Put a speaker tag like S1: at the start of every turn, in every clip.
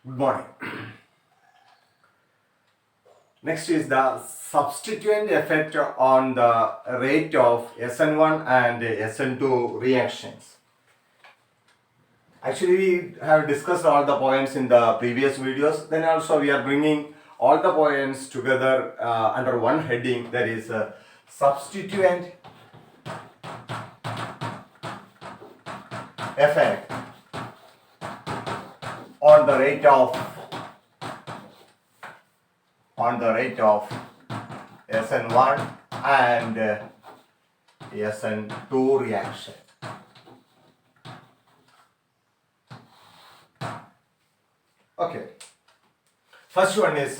S1: Good morning. Next is the substituent effect on the rate of SN1 and SN2 reactions. Actually, we have discussed all the points in the previous videos. Then also we are bringing all the points together under one heading, that is substituent effect on the rate of SN1 and SN2 reaction. Okay, first one is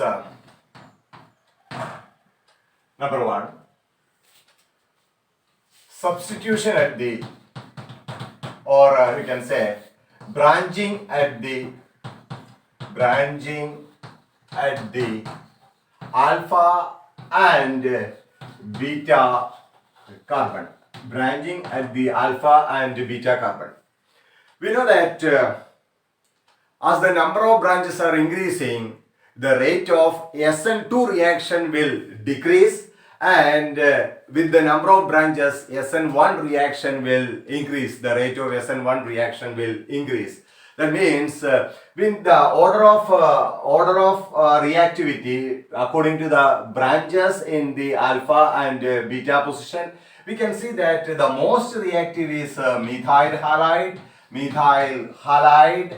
S1: number one, substitution at the, or you can say branching at the alpha and beta carbon. Branching at the alpha and beta carbon. We know that as the number of branches are increasing, the rate of SN2 reaction will decrease, and with the number of branches, SN1 reaction will increase. The rate of SN1 reaction will increase. That means with the order of reactivity according to the branches in the alpha and beta position, we can see that the most reactive is methyl halide.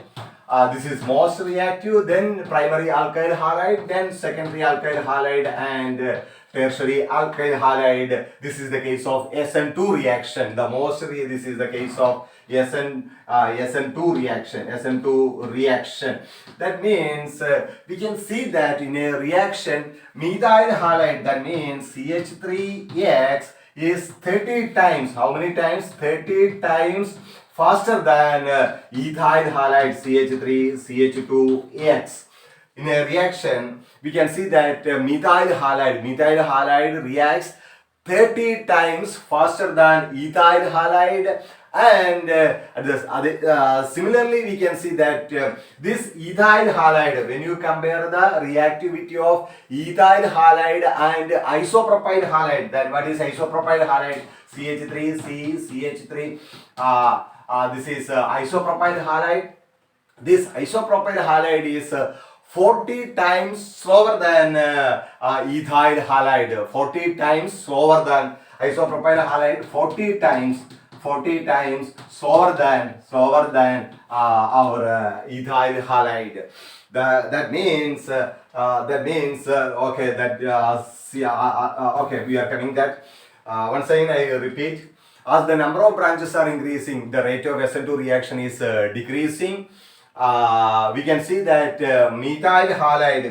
S1: This is most reactive, then primary alkyl halide, then secondary alkyl halide, and tertiary alkyl halide. This is the case of SN2 reaction. This is the case of SN2 reaction. That means we can see that in a reaction, methyl halide, that means CH3X is 30 times. How many times? 30 times faster than ethyl halide CH2X. In a reaction, we can see that methyl halide reacts 30 times faster than ethyl halide, and similarly we can see that this ethyl halide, when you compare the reactivity of ethyl halide and isopropyl halide, then what is isopropyl halide? CH3 this is isopropyl halide. This isopropyl halide is 40 times slower than ethyl halide. 40 times slower than isopropyl halide. 40 times slower than our ethyl halide. That means okay, we are coming that once again I repeat. As the number of branches are increasing, the rate of SN2 reaction is decreasing. We can see that methyl halide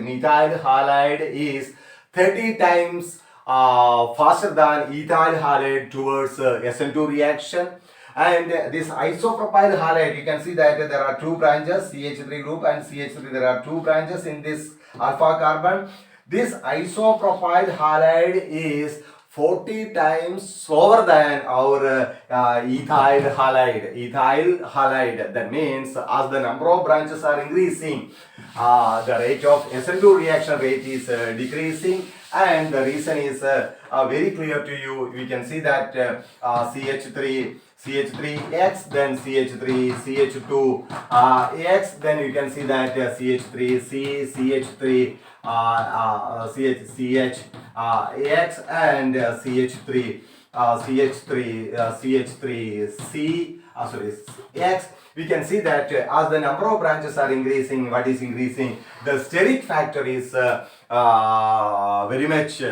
S1: is 30 times faster than ethyl halide towards SN2 reaction. And this isopropyl halide, you can see that there are two branches, CH3 group and CH3. There are two branches in this alpha carbon. This isopropyl halide is 40 times slower than our ethyl halide. That means as the number of branches are increasing, the rate of SN2 reaction rate is decreasing, and the reason is very clear to you. We can see that CH3X, then CH2X, then you can see that CH3C, CH3X, and CH3C, X. We can see that as the number of branches are increasing, what is increasing? The steric factor is very much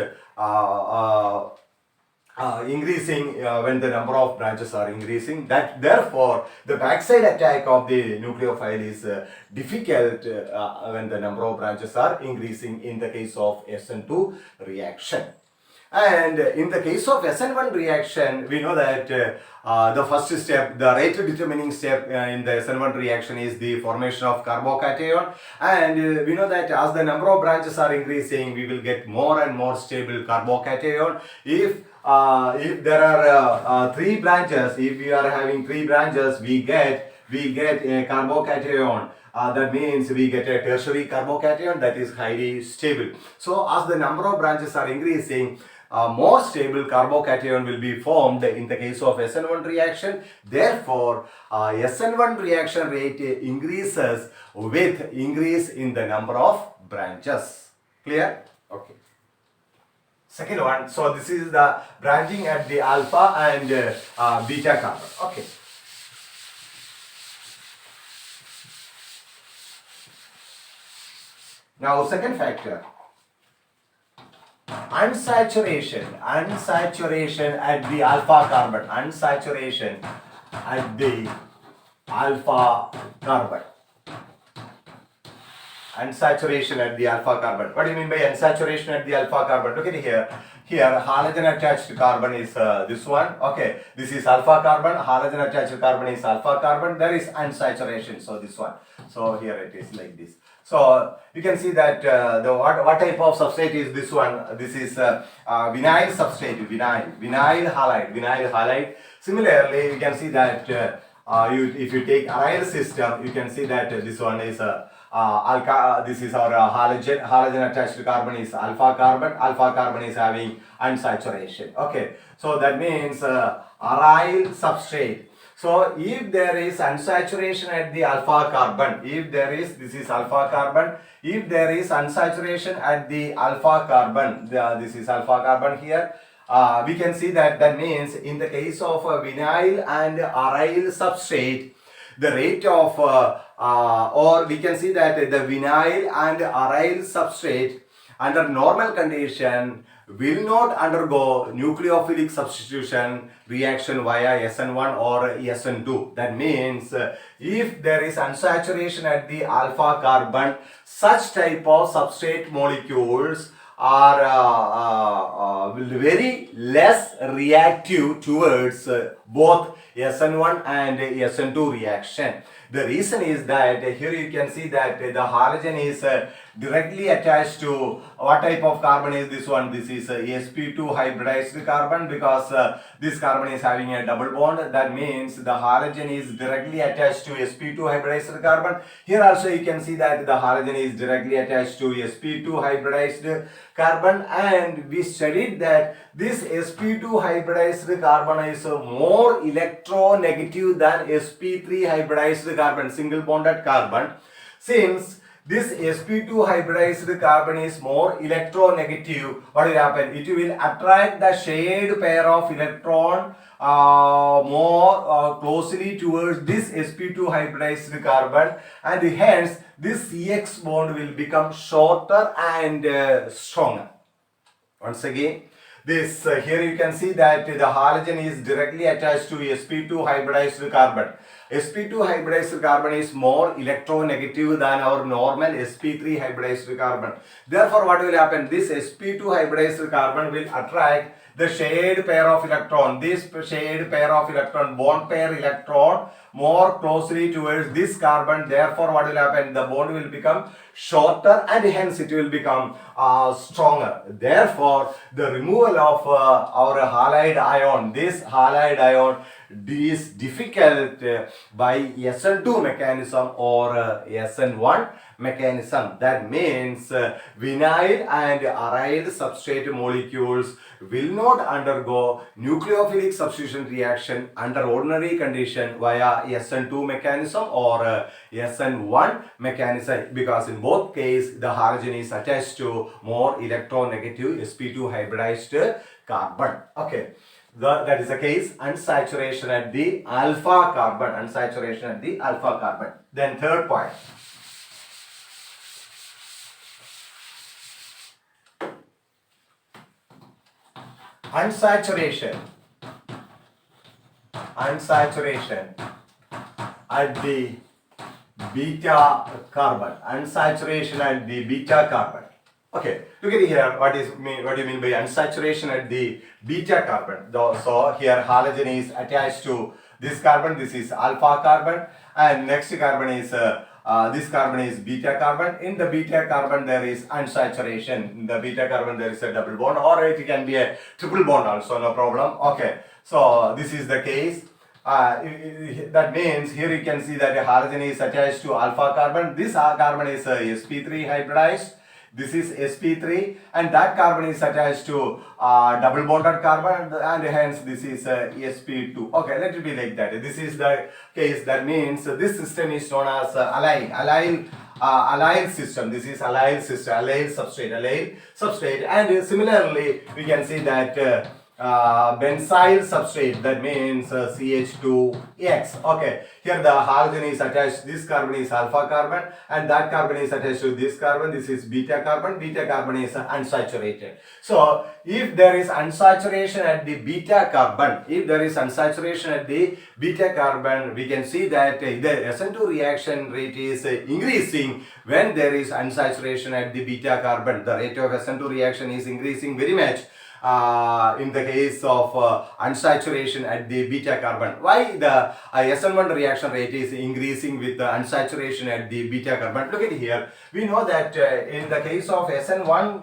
S1: increasing when the number of branches are increasing. That therefore the backside attack of the nucleophile is difficult when the number of branches are increasing in the case of SN2 reaction. And in the case of SN1 reaction, we know that the first step, the rate determining step in the SN1 reaction is the formation of carbocation. And we know that as the number of branches are increasing, we will get more and more stable carbocation. If there are three branches, if we are having three branches, we get a carbocation that means we get a tertiary carbocation that is highly stable. So as the number of branches are increasing, more stable carbocation will be formed in the case of SN1 reaction. Therefore, SN1 reaction rate increases with increase in the number of branches. Clear? Okay. Second one, so this is the branching at the alpha and beta carbon. Okay. Now second factor, unsaturation at the alpha carbon, unsaturation at the alpha carbon. Unsaturation at the alpha carbon. What do you mean by unsaturation at the alpha carbon? Look at here. Here, halogen attached carbon is this one. Okay, this is alpha carbon. Halogen attached carbon is alpha carbon. There is unsaturation. So this one. So here it is like this. So you can see that what type of substrate is this one? This is vinyl substrate. Vinyl halide. Similarly, you can see that if you take aryl system, you can see that this one is this is our halogen attached carbon is alpha carbon is having unsaturation. Okay, so that means aryl substrate. So if there is unsaturation at the alpha carbon, this is alpha carbon, if there is unsaturation at the alpha carbon, this is alpha carbon here, we can see that means in the case of vinyl and aryl substrate, the rate of or we can see that the vinyl and aryl substrate under normal condition will not undergo nucleophilic substitution reaction via SN1 or SN2. That means if there is unsaturation at the alpha carbon, such type of substrate molecules are very less reactive towards both SN1 and SN2 reaction. The reason is that here you can see that the halogen is directly attached to what type of carbon is this one? This is sp2 hybridized carbon, because this carbon is having a double bond. That means the halogen is directly attached to sp2 hybridized carbon. Here also you can see that the halogen is directly attached to sp2 hybridized carbon, and we studied that this sp2 hybridized carbon is more electronegative than sp3 hybridized carbon, single bonded carbon. Since this sp2 hybridized carbon is more electronegative, what will happen? It will attract the shared pair of electron more closely towards this sp2 hybridized carbon, and hence this CX bond will become shorter and stronger. Once again, this here you can see that the halogen is directly attached to sp2 hybridized carbon. sp2 hybridized carbon is more electronegative than our normal sp3 hybridized carbon. Therefore, what will happen? This sp2 hybridized carbon will attract the shared pair of electron, this shared pair of electron, bond pair electron more closely towards this carbon. Therefore, what will happen? The bond will become shorter and hence it will become stronger. Therefore, the removal of our halide ion, this halide ion is difficult by SN2 mechanism or SN1 mechanism. That means vinyl and aryl substrate molecules will not undergo nucleophilic substitution reaction under ordinary condition via SN2 mechanism or SN1 mechanism, because in both cases the halogen is attached to more electronegative sp2 hybridized carbon. Okay. That is the case, unsaturation at the alpha carbon, unsaturation at the alpha carbon. Then third point. Unsaturation at the beta carbon, unsaturation at the beta carbon. Okay, look at here, what do you mean by unsaturation at the beta carbon? So here halogen is attached to this carbon, this is alpha carbon, and next carbon is this carbon is beta carbon. In the beta carbon there is unsaturation. In the beta carbon there is a double bond, or it can be a triple bond also, no problem. Okay, so this is the case. that means here you can see that a halogen is attached to alpha carbon. This carbon is sp3 hybridized. This is sp3, and that carbon is attached to double bonded carbon, and hence this is sp2. Okay, let it be like that. This is the case. That means this system is known as allyl system. This is allyl system, allyl substrate, and similarly we can see that benzyl substrate, that means CH2X. Okay, here the halogen is attached, this carbon is alpha carbon, and that carbon is attached to this carbon. This is beta carbon is unsaturated. So if there is unsaturation at the beta carbon, we can see that the SN2 reaction rate is increasing when there is unsaturation at the beta carbon. The rate of SN2 reaction is increasing very much in the case of unsaturation at the beta carbon. Why the SN1 reaction rate is increasing with the unsaturation at the beta carbon? Look at here. We know that in the case of SN1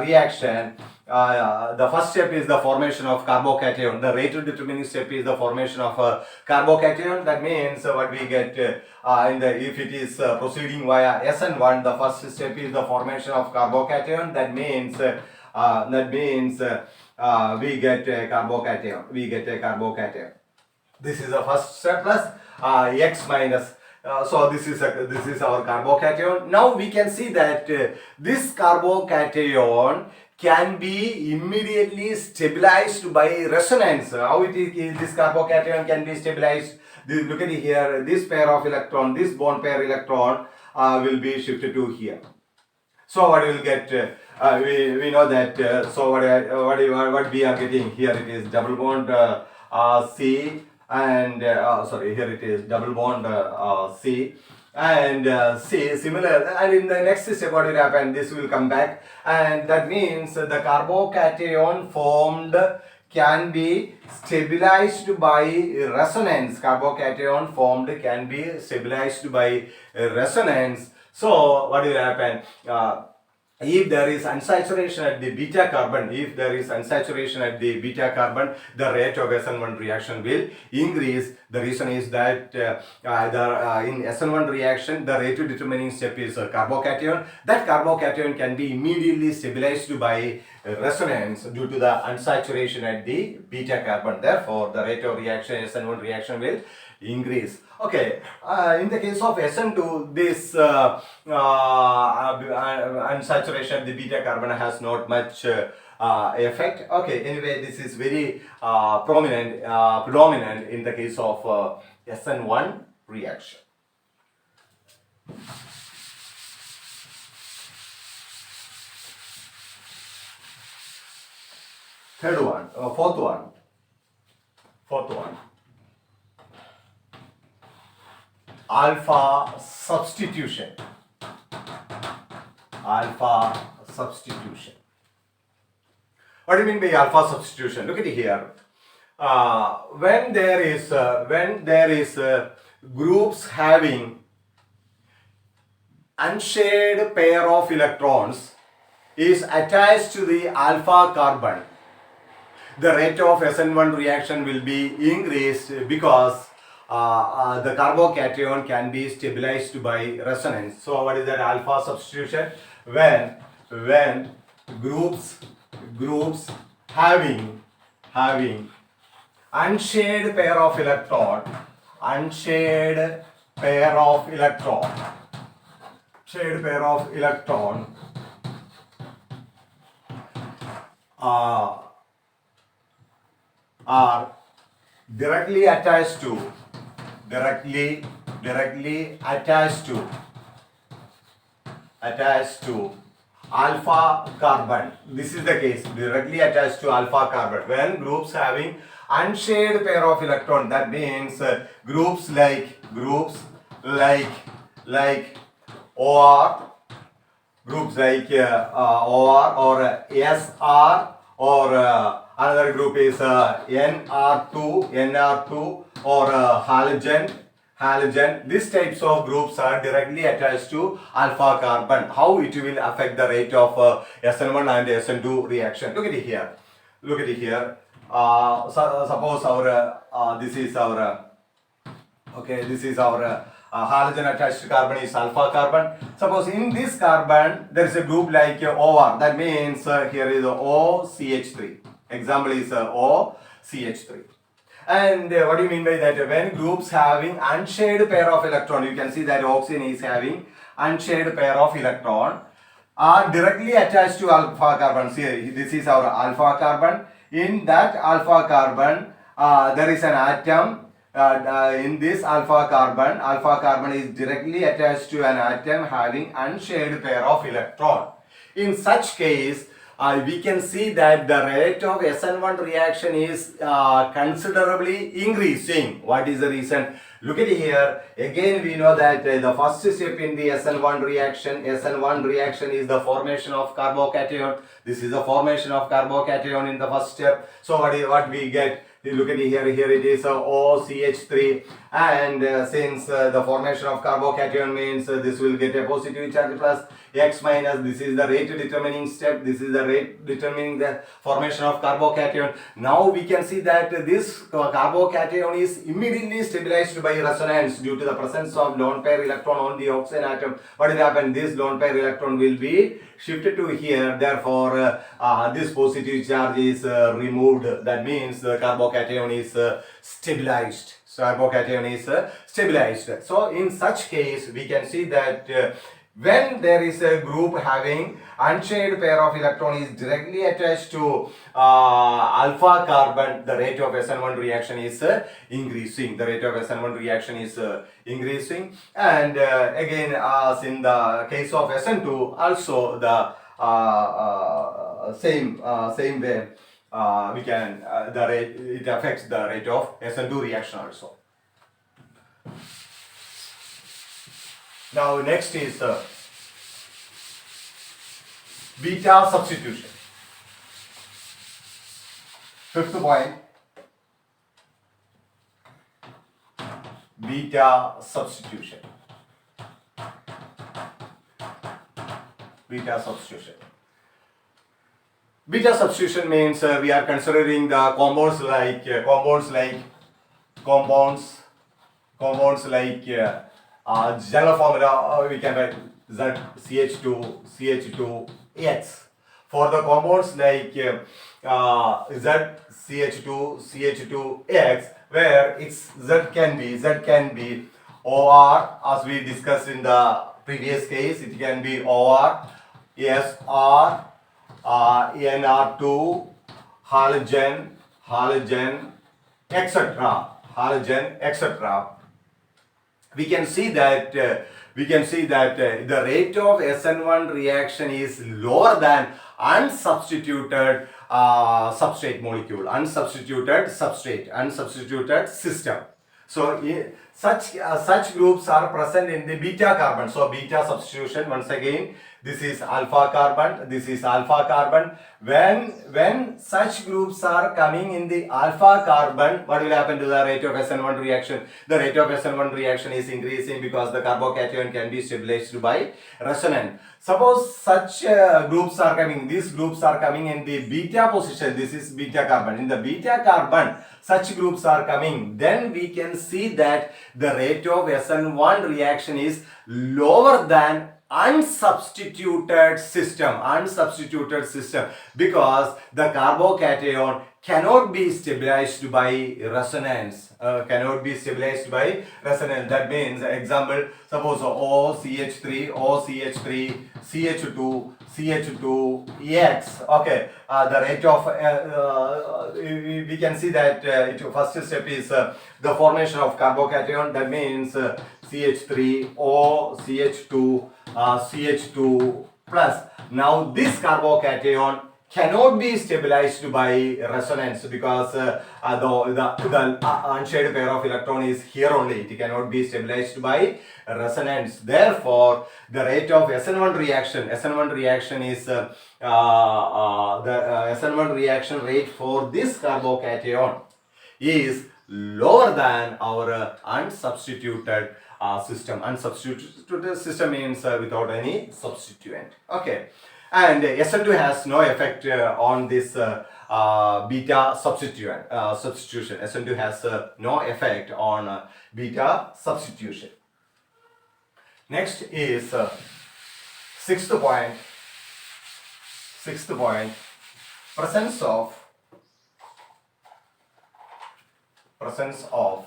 S1: reaction, the first step is the formation of carbocation. The rate determining step is the formation of carbocation. That means what we get if it is proceeding via SN1, the first step is the formation of carbocation. That means we get a carbocation. This is the first step plus X minus. So this is our carbocation. Now we can see that this carbocation can be immediately stabilized by resonance. How it is this carbocation can be stabilized? Look at here. This pair of electron, this bond pair electron will be shifted to here. So what we will get? We know that. So what we are getting here? It is double bond C, and here it is double bond C and C similar. And in the next step, what will happen? This will come back, and that means the carbocation formed can be stabilized by resonance. Carbocation formed can be stabilized by resonance. So what will happen? If there is unsaturation at the beta carbon, the rate of SN1 reaction will increase. The reason is that in SN1 reaction, the rate determining step is carbocation. That carbocation can be immediately stabilized by resonance due to the unsaturation at the beta carbon. Therefore, the rate of reaction, SN1 reaction, will increase. Okay, in the case of SN2, this unsaturation of the beta carbon has not much effect. Okay, anyway, this is very predominant in the case of SN1 reaction. Fourth one. Alpha substitution. What do you mean by alpha substitution? Look at it here. When there is groups having unshared pair of electrons is attached to the alpha carbon, the rate of SN1 reaction will be increased because the carbocation can be stabilized by resonance. So what is that alpha substitution? When groups having unshared pair of electron are directly attached to alpha carbon. This is the case, directly attached to alpha carbon. When groups having unshared pair of electron, that means groups like OR, groups like OR or SR, or another group is NR2 or halogen. These types of groups are directly attached to alpha carbon. How it will affect the rate of SN1 and SN2 reaction? Look at it here. suppose our this is our this is our halogen attached carbon is alpha carbon. Suppose in this carbon there is a group like OR. That means here is OCH3. Example is OCH3. And what do you mean by that? When groups having unshared pair of electron, you can see that oxygen is having unshared pair of electron are directly attached to alpha carbon. See, this is our alpha carbon. In that alpha carbon, there is an atom. In this alpha carbon is directly attached to an atom having unshared pair of electron. In such case, we can see that the rate of SN1 reaction is considerably increasing. What is the reason? Look at here. Again, we know that the first step in the SN1 reaction is the formation of carbocation. This is the formation of carbocation in the first step. So what we get? Look at here it is OCH3, and since the formation of carbocation means this will get a positive charge plus X minus, this is the rate determining step, this is the rate determining the formation of carbocation. Now we can see that this carbocation is immediately stabilized by resonance due to the presence of lone pair electron on the oxygen atom. What will happen? This lone pair electron will be shifted to here, therefore this positive charge is removed. That means the carbocation is stabilized. So carbocation is stabilized. So in such case we can see that when there is a group having unshared pair of electron is directly attached to alpha carbon, the rate of SN1 reaction is increasing. The rate of SN1 reaction is increasing, and again, as in the case of SN2, also the same way we can the rate, it affects the rate of SN2 reaction also. Now next is beta substitution. Fifth point, beta substitution. Beta substitution. Beta substitution means we are considering the compounds like general formula we can write ZCH2CH2X. For the compounds like ZCH2CH2X, where its Z can be OR, as we discussed in the previous case. It can be OR, SR, NR2, halogen, etc. We can see that the rate of SN1 reaction is lower than unsubstituted substrate molecule, unsubstituted system. So such groups are present in the beta carbon. So beta substitution, once again, this is alpha carbon, this is alpha carbon. When such groups are coming in the alpha carbon, what will happen to the rate of SN1 reaction? The rate of SN1 reaction is increasing because the carbocation can be stabilized by resonance. Suppose such groups are coming, these groups are coming in the beta position. This is beta carbon. In the beta carbon, such groups are coming, then we can see that the rate of SN1 reaction is lower than unsubstituted system, because the carbocation cannot be stabilized by resonance. That means, example, suppose OCH3, CH2, CH2X. Okay, the rate of we can see that first step is the formation of carbocation. That means CH3O, CH2, CH2 plus. Now this carbocation cannot be stabilized by resonance because the unshared pair of electron is here only. It cannot be stabilized by resonance. Therefore, the rate of SN1 reaction is the SN1 reaction rate for this carbocation is lower than our unsubstituted system. Unsubstituted system means without any substituent. Okay. and SN2 has no effect on this beta substitution. SN2 has no effect on beta substitution. Next is sixth point. Presence of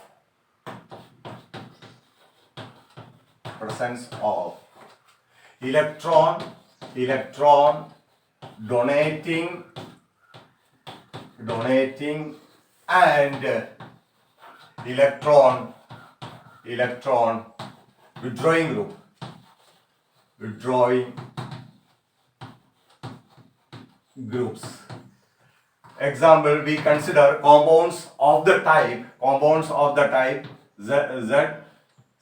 S1: electron donating and electron withdrawing groups. Example, we consider compounds of the type Z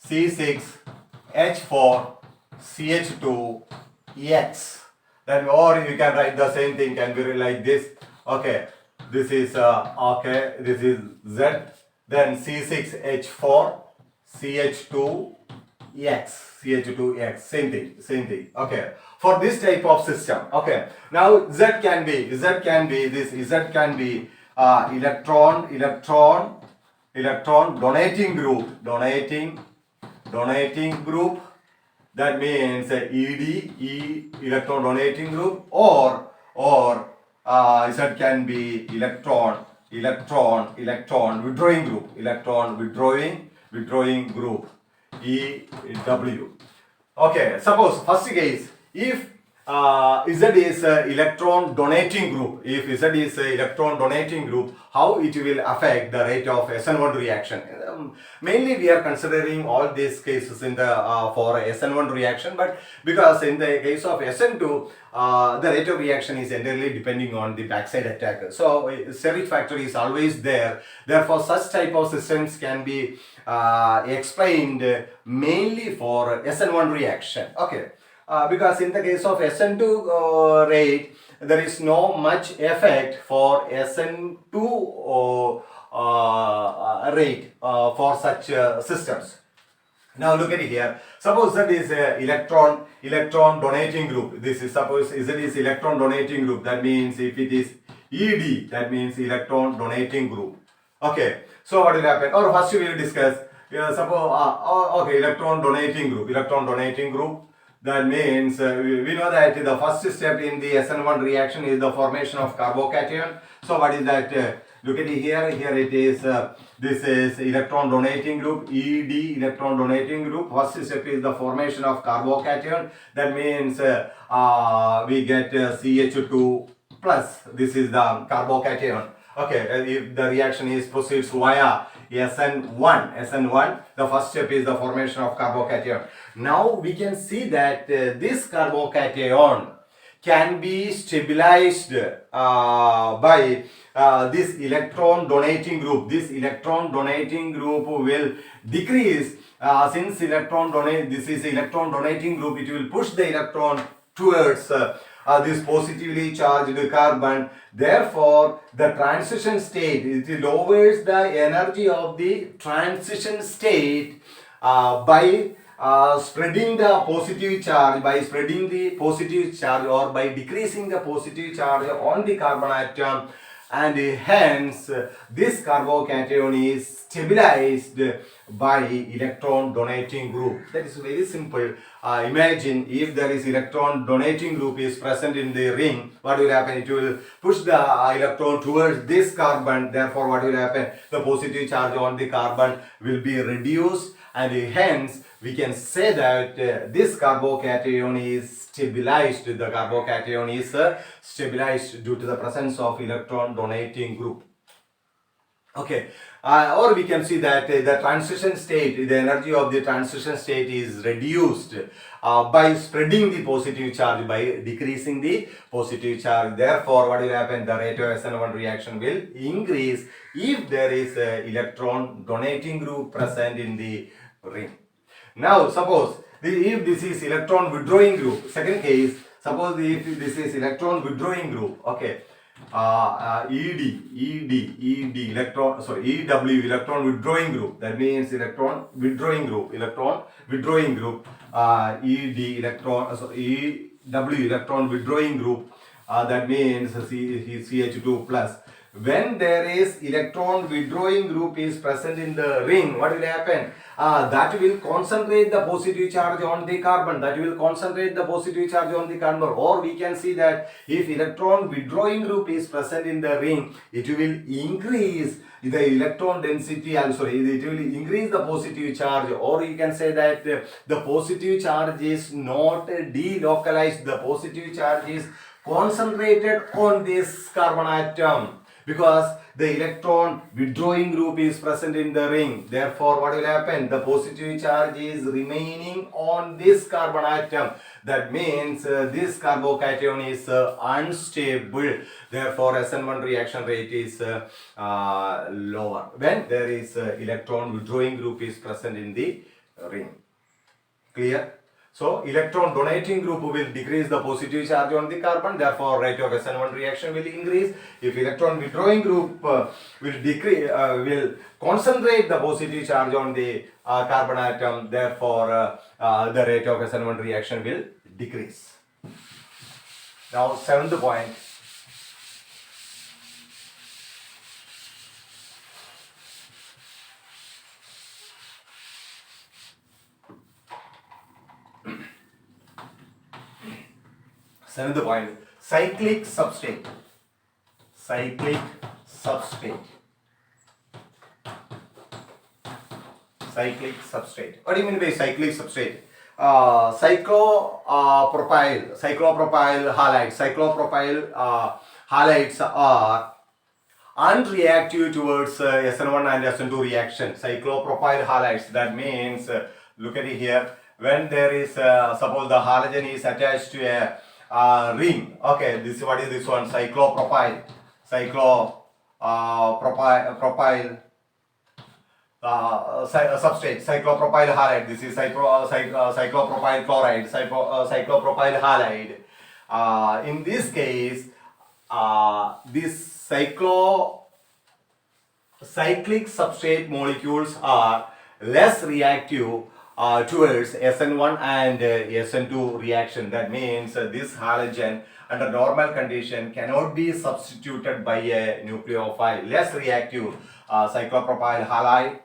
S1: C6H4CH2X. Then, or you can write the same thing, can be like this. Okay, this is this is Z, then C6H4CH2X, same thing. Okay, for this type of system. Okay, now Z can be electron donating group. That means electron donating group, or Z can be electron withdrawing group, EW. Okay, suppose first case, if Z is electron donating group, how it will affect the rate of SN1 reaction. Mainly we are considering all these cases in the for SN1 reaction, but because in the case of SN2 the rate of reaction is entirely depending on the backside attack. So steric factor is always there. Therefore such type of systems can be explained mainly for SN1 reaction. Okay. Because in the case of SN2 rate, there is no much effect for SN2 rate for such systems. Now look at it here. Suppose that is electron donating group. This is suppose Z is electron donating group. That means if it is ED, that means electron donating group. Okay. So what will happen? Or first we will discuss. Suppose okay, electron donating group. That means we know that the first step in the SN1 reaction is the formation of carbocation. So what is that? Look at it here. Here it is. This is electron donating group, ED electron donating group. First step is the formation of carbocation. That means we get CH2 plus. This is the carbocation. Okay, if the reaction proceeds via SN1, the first step is the formation of carbocation. Now we can see that this carbocation can be stabilized by this electron donating group. This electron donating group will decrease since this is electron donating group. It will push the electron towards this positively charged carbon. Therefore, the transition state, it lowers the energy of the transition state by spreading the positive charge, or by decreasing the positive charge on the carbon atom, and hence this carbocation is stabilized by electron donating group. That is very simple. Imagine if there is electron donating group is present in the ring, what will happen? It will push the electron towards this carbon. Therefore what will happen? The positive charge on the carbon will be reduced, and hence we can say that this carbocation is stabilized. The carbocation is stabilized due to the presence of electron donating group. Okay, or we can see that the transition state, the energy of the transition state is reduced by spreading the positive charge, by decreasing the positive charge. Therefore, what will happen? The rate of SN1 reaction will increase if there is a electron donating group present in the ring. Now, suppose if this is electron withdrawing group, second case, suppose if this is electron withdrawing group, okay. EW electron withdrawing group. That means electron withdrawing group. ED W electron withdrawing group, that means CH2 plus. When there is electron withdrawing group is present in the ring, what will happen? That will concentrate the positive charge on the carbon. That will concentrate the positive charge on the carbon. Or we can see that if electron withdrawing group is present in the ring, it will increase the electron density, it will increase the positive charge, or you can say that the positive charge is not delocalized, the positive charge is concentrated on this carbon atom, because the electron withdrawing group is present in the ring. Therefore, what will happen? The positive charge is remaining on this carbon atom. That means this carbocation is unstable. Therefore, SN1 reaction rate is lower when there is electron withdrawing group is present in the ring. Clear? So, electron donating group will decrease the positive charge on the carbon, therefore rate of SN1 reaction will increase. If electron withdrawing group will decrease, will concentrate the positive charge on the carbon atom, therefore the rate of SN1 reaction will decrease. Now, seventh point. Seventh point, cyclic substrate. Cyclic substrate. Cyclic substrate. What do you mean by cyclic substrate? Cyclopropyl halides. Cyclopropyl halides are unreactive towards SN1 and SN2 reaction. Cyclopropyl halides. That means, look at it here. When there is, suppose the halogen is attached to a ring. Okay, this what is this one? Cyclopropyl. Propyl substrate. Cyclopropyl halide. This is cyclopropyl chloride. Cyclopropyl halide. In this case, this cyclic substrate molecules are less reactive towards SN1 and SN2 reaction. That means this halogen under normal condition cannot be substituted by a nucleophile. Less reactive cyclopropyl halide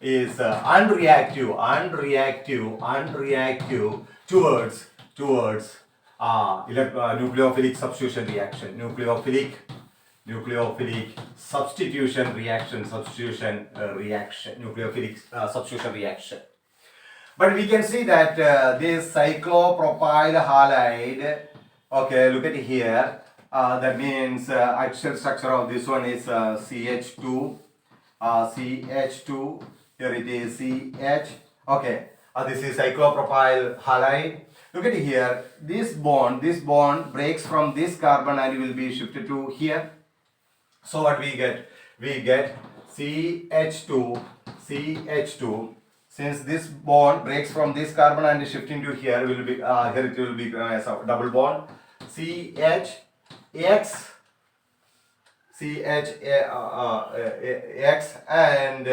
S1: is unreactive towards nucleophilic substitution reaction. Nucleophilic substitution reaction, nucleophilic substitution reaction. But we can see that this cyclopropyl halide, okay, look at it here. That means axial structure of this one is CH2, here it is CH, okay. This is cyclopropyl halide. Look at it here. This bond breaks from this carbon and will be shifted to here. So what we get? We get CH2. Since this bond breaks from this carbon and shifting to here, will be here it will be a double bond. CHX and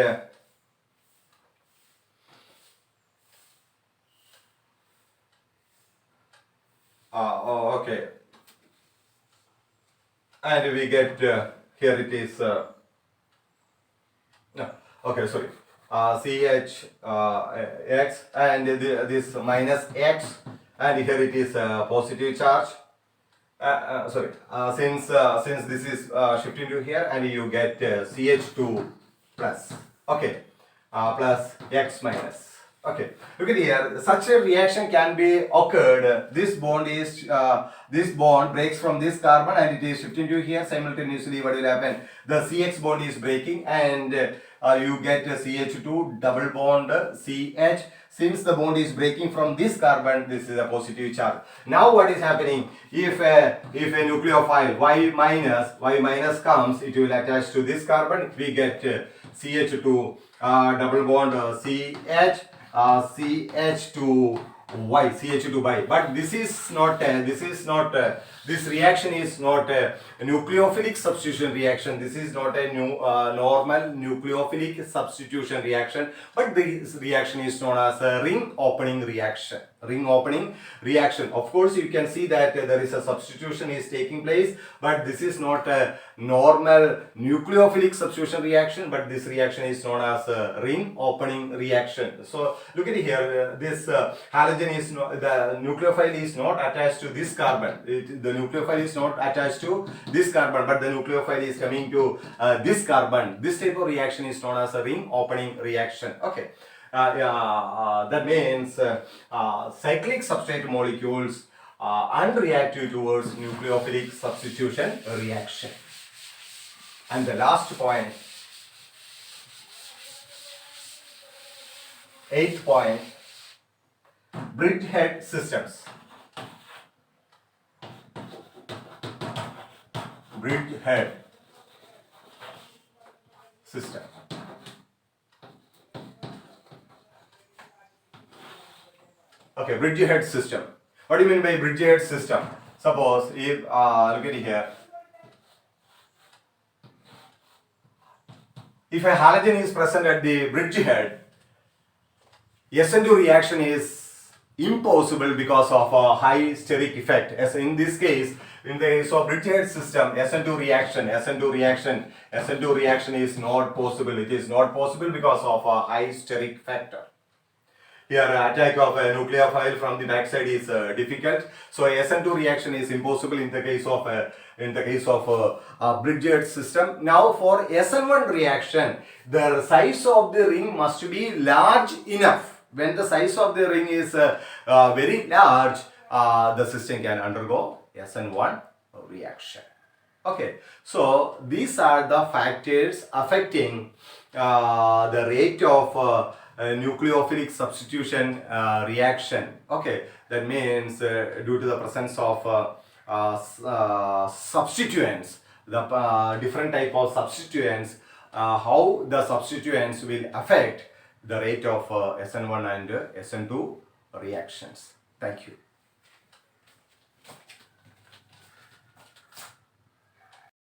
S1: okay, and we get here it is okay, sorry, CH X and this minus X, and here it is positive charge. Since this is shifting to here, and you get CH2 plus, okay, plus X minus. Okay, look at here. Such a reaction can be occurred. This bond breaks from this carbon and it is shifting to here. Simultaneously, what will happen? The CX bond is breaking and you get CH2 double bond CH. Since the bond is breaking from this carbon, this is a positive charge. Now what is happening? If a nucleophile Y minus comes, it will attach to this carbon. We get CH2 double bond CH. CH2Y, but this reaction is not a nucleophilic substitution reaction. This is not a normal nucleophilic substitution reaction, but this reaction is known as a ring opening reaction. ring opening reaction. Of course, you can see that there is a substitution is taking place, but this is not a normal nucleophilic substitution reaction, but this reaction is known as a ring opening reaction. So look at here, this halogen is not, the nucleophile is not attached to this carbon. The nucleophile is not attached to this carbon, but the nucleophile is coming to this carbon. This type of reaction is known as a ring opening reaction. Okay. That means cyclic substrate molecules are unreactive towards nucleophilic substitution reaction. And the last point, 8th point, bridgehead systems. Bridgehead system. Okay, bridgehead system. What do you mean by bridgehead system? Suppose if look at it here. If a halogen is present at the bridgehead, SN2 reaction is impossible because of a high steric effect. As in this case, in the case of bridgehead system, SN2 reaction is not possible. It is not possible because of a high steric factor. Here, attack of a nucleophile from the backside is difficult. So SN2 reaction is impossible in the case of a bridgehead system. Now for SN1 reaction, the size of the ring must be large enough. When the size of the ring is very large, the system can undergo SN1 reaction. Okay, so these are the factors affecting the rate of nucleophilic substitution reaction. Okay, that means due to the presence of substituents, the different type of substituents, how the substituents will affect the rate of SN1 and SN2 reactions. Thank you.